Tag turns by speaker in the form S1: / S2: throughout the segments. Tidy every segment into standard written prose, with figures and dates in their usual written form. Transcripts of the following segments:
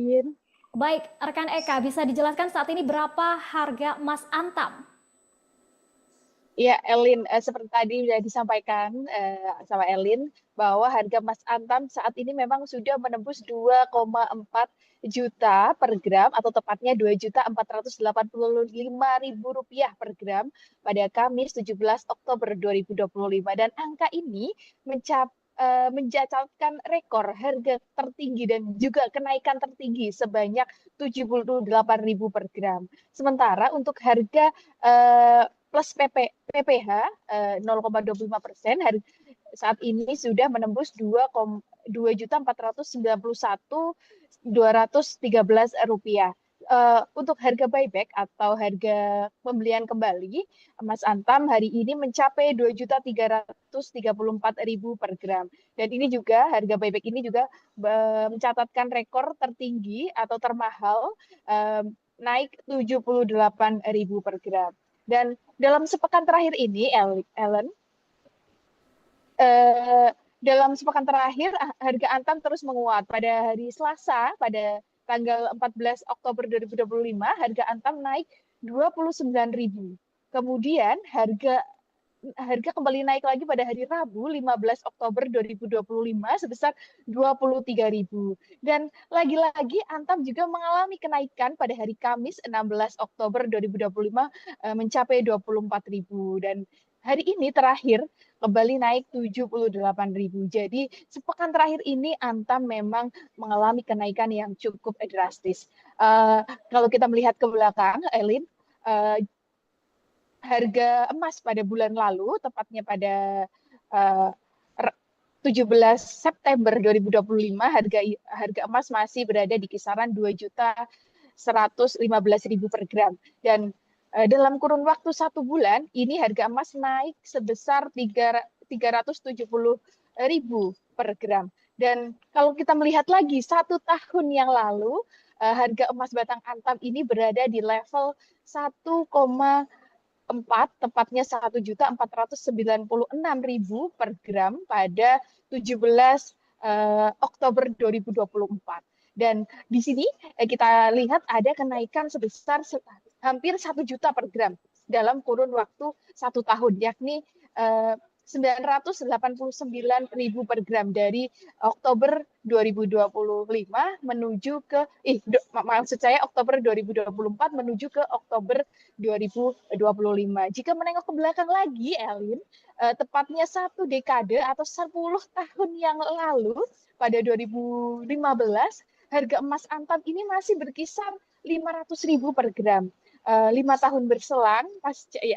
S1: Elin.
S2: Baik, rekan Eka, bisa dijelaskan saat ini berapa harga emas Antam?
S1: Ya, Elin, seperti tadi sudah disampaikan sama Elin bahwa harga emas Antam saat ini memang sudah menembus 2,4 juta per gram atau tepatnya 2.485.000 rupiah per gram pada Kamis 17 Oktober 2025 dan angka ini mencatatkan rekor harga tertinggi dan juga kenaikan tertinggi sebanyak 78.000 per gram. Sementara untuk harga plus PPH 0,25% saat ini sudah menembus 2.491.213 rupiah. Untuk harga buyback atau harga pembelian kembali emas Antam hari ini mencapai 2.334.000 per gram. Dan ini juga harga buyback ini juga mencatatkan rekor tertinggi atau termahal naik 78.000 per gram. Dan dalam sepekan terakhir ini, Ellen, dalam sepekan terakhir harga Antam terus menguat. Pada hari Selasa, pada tanggal 14 Oktober 2025, harga Antam naik 29.000. Kemudian harga kembali naik lagi pada hari Rabu 15 Oktober 2025 sebesar 23.000. Dan lagi-lagi Antam juga mengalami kenaikan pada hari Kamis 16 Oktober 2025 mencapai 24.000 dan hari ini terakhir kembali naik 78.000. Jadi sepekan terakhir ini Antam memang mengalami kenaikan yang cukup drastis. Kalau kita melihat ke belakang, Elin, harga emas pada bulan lalu, tepatnya pada uh, 17 September 2025, harga emas masih berada di kisaran 2.115.000 per gram. Dan dalam kurun waktu 1 bulan, ini harga emas naik sebesar 370.000 per gram. Dan kalau kita melihat lagi 1 tahun yang lalu, harga emas batang Antam ini berada di level 1,4, tepatnya 1.496.000 per gram pada 17 Oktober 2024. Dan di sini kita lihat ada kenaikan sebesar hampir 1 juta per gram dalam kurun waktu 1 tahun, yakni 989.000 per gram dari Oktober 2025 menuju ke maksud saya Oktober 2024 menuju ke Oktober 2025. Jika menengok ke belakang lagi, Elin, tepatnya 1 dekade atau 10 tahun yang lalu pada 2015 harga emas Antam ini masih berkisar 500.000 per gram. 5 tahun berselang,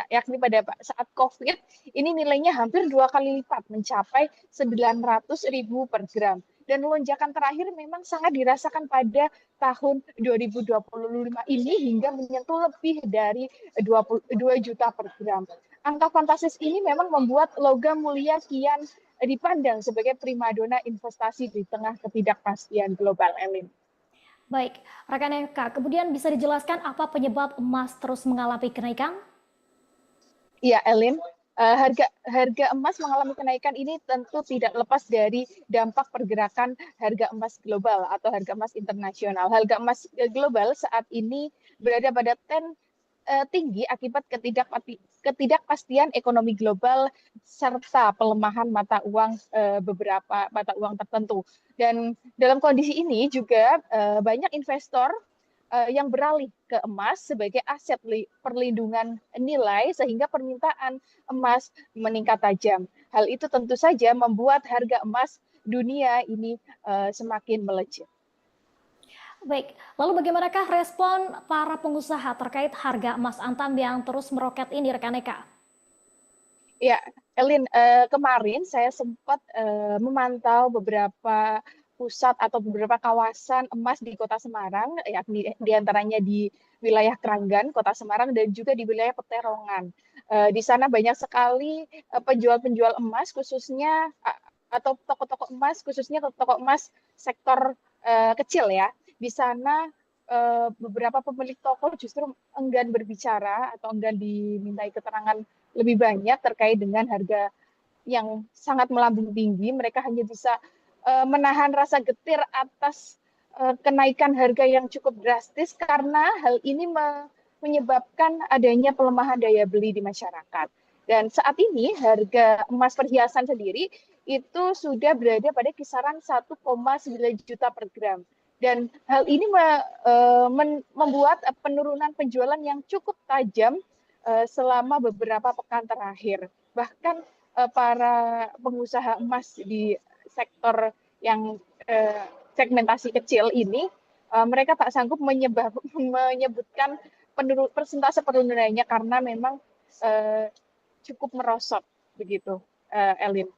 S1: yakni pada saat COVID, ini nilainya hampir 2 kali lipat, mencapai 900.000 per gram. Dan lonjakan terakhir memang sangat dirasakan pada tahun 2025 ini hingga menyentuh lebih dari 2 juta per gram. Angka fantastis ini memang membuat logam mulia kian dipandang sebagai primadona investasi di tengah ketidakpastian global, Elin.
S2: Baik, rekan Eka, kemudian bisa dijelaskan apa penyebab emas terus mengalami kenaikan?
S1: Iya, Elin. Harga emas mengalami kenaikan ini tentu tidak lepas dari dampak pergerakan harga emas global atau harga emas internasional. Harga emas global saat ini berada pada tinggi akibat ketidakpastian ekonomi global serta pelemahan mata uang beberapa mata uang tertentu. Dan dalam kondisi ini juga banyak investor yang beralih ke emas sebagai aset perlindungan nilai sehingga permintaan emas meningkat tajam. Hal itu tentu saja membuat harga emas dunia ini semakin melejit.
S2: Baik, lalu bagaimanakah respon para pengusaha terkait harga emas Antam yang terus meroket ini, rekan Eka?
S1: Ya, Elin, kemarin saya sempat memantau beberapa pusat atau beberapa kawasan emas di Kota Semarang, yakni diantaranya di wilayah Kranggan, Kota Semarang, dan juga di wilayah Peterongan. Di sana banyak sekali penjual-penjual emas, khususnya atau toko-toko emas, khususnya toko emas sektor kecil ya. Di sana beberapa pemilik toko justru enggan berbicara atau enggan dimintai keterangan lebih banyak terkait dengan harga yang sangat melambung tinggi. Mereka hanya bisa menahan rasa getir atas kenaikan harga yang cukup drastis karena hal ini menyebabkan adanya pelemahan daya beli di masyarakat. Dan saat ini harga emas perhiasan sendiri itu sudah berada pada kisaran 1,9 juta per gram. Dan hal ini membuat penurunan penjualan yang cukup tajam selama beberapa pekan terakhir. Bahkan para pengusaha emas di sektor yang segmentasi kecil ini, mereka tak sanggup menyebutkan persentase penurunannya karena memang cukup merosot begitu, Elin.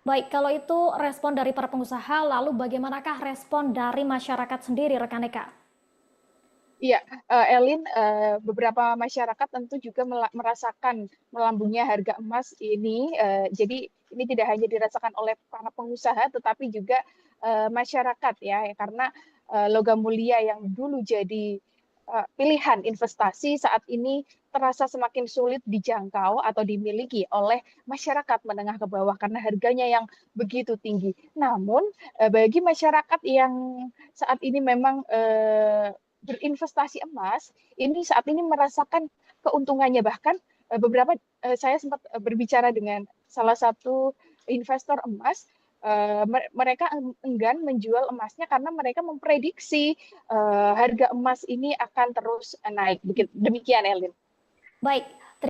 S2: Baik, kalau itu respon dari para pengusaha, lalu bagaimanakah respon dari masyarakat sendiri, rekan Eka?
S1: Iya, Elin, beberapa masyarakat tentu juga merasakan melambungnya harga emas ini. Jadi ini tidak hanya dirasakan oleh para pengusaha, tetapi juga masyarakat ya, karena logam mulia yang dulu jadi pilihan investasi saat ini terasa semakin sulit dijangkau atau dimiliki oleh masyarakat menengah ke bawah karena harganya yang begitu tinggi. Namun bagi masyarakat yang saat ini memang berinvestasi emas, ini saat ini merasakan keuntungannya. Bahkan beberapa saya sempat berbicara dengan salah satu investor emas, mereka enggan menjual emasnya karena mereka memprediksi harga emas ini akan terus naik. Demikian, Elin.
S2: Baik,